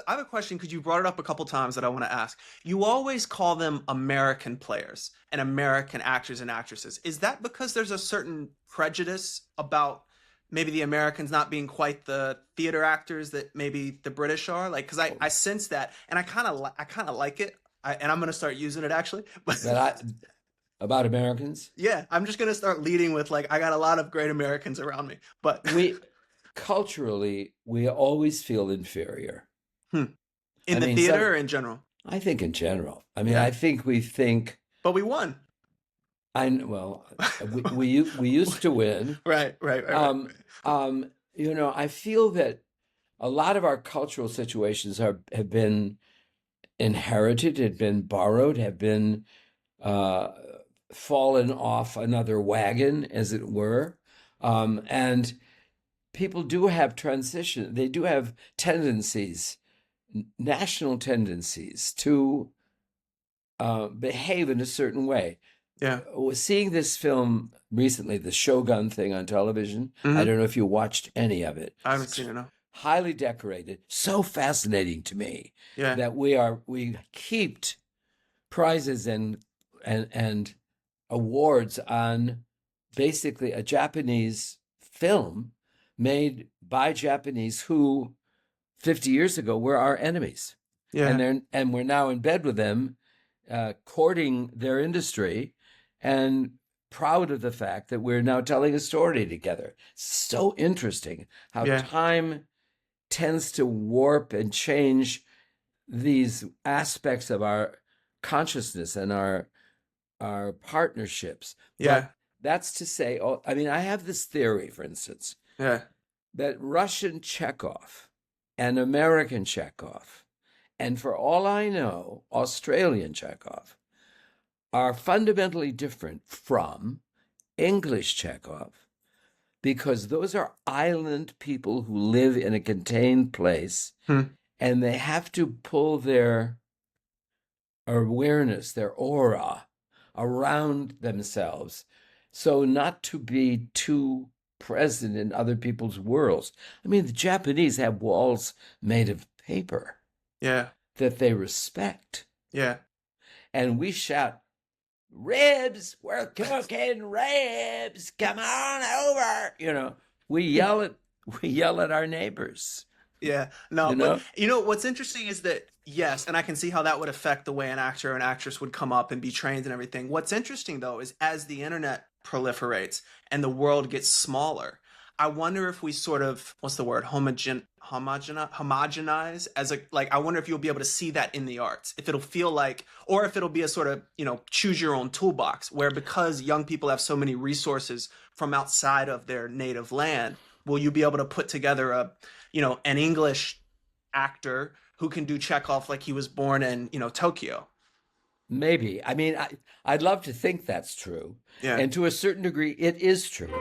I have a question because you brought it up a couple times that I want to ask. You always call them American players and American actors and actresses. Is that because there's a certain prejudice about maybe the Americans not being quite the theater actors that maybe the British are? Like, because I sense that, and I kind of like it, and I'm gonna start using it actually. But That I about Americans. yeah, I'm just gonna start leading with like I got a lot of great Americans around me. But We culturally we always feel inferior. hmm, in I the mean, theater or in general, I think in general. I mean, yeah. I think we think But we won. well, we used to win. Right. I feel that a lot of our cultural situations have been inherited, have been borrowed, have been uh, fallen off another wagon, as it were. And people do have transition. They do have tendencies, national tendencies to behave in a certain way. Yeah. Seeing this film recently, the Shogun thing on television, I Hmm. don't know if you watched any of it. I haven't seen it, no. Highly decorated, so fascinating to me Yeah. that we heaped prizes and awards on basically a Japanese film made by Japanese who 50 years ago were our enemies. Yeah. And we're now in bed with them, courting their industry and proud of the fact that we're now telling a story together. So interesting how Yeah. time tends to warp and change these aspects of our consciousness and our partnerships. But Yeah. that's to say, oh, I mean, I have this theory, for instance, Yeah. that Russian Chekhov and American Chekhov, and for all I know, Australian Chekhov, are fundamentally different from English Chekhov because those are island people who live in a contained place Hmm. and they have to pull their awareness, their aura around themselves so not to be too present in other people's worlds. I mean, the Japanese have walls made of paper Yeah. that they respect. Yeah. And we shout, ribs, we're cooking ribs, come on over. We yell at our neighbors, Yeah. No, you but know? what's interesting is that yes, and I can see how that would affect the way an actor or an actress would come up and be trained and everything. What's interesting though is as the internet proliferates and the world gets smaller, I wonder if we sort of what's the word homogenize as a like I wonder if you'll be able to see that in the arts. If it'll feel like or if it'll be a sort of, choose your own toolbox where because young people have so many resources from outside of their native land, will you be able to put together an English actor who can do Chekhov like he was born in, Tokyo. Maybe. I mean, I'd love to think that's true. Yeah. And to a certain degree, it is true.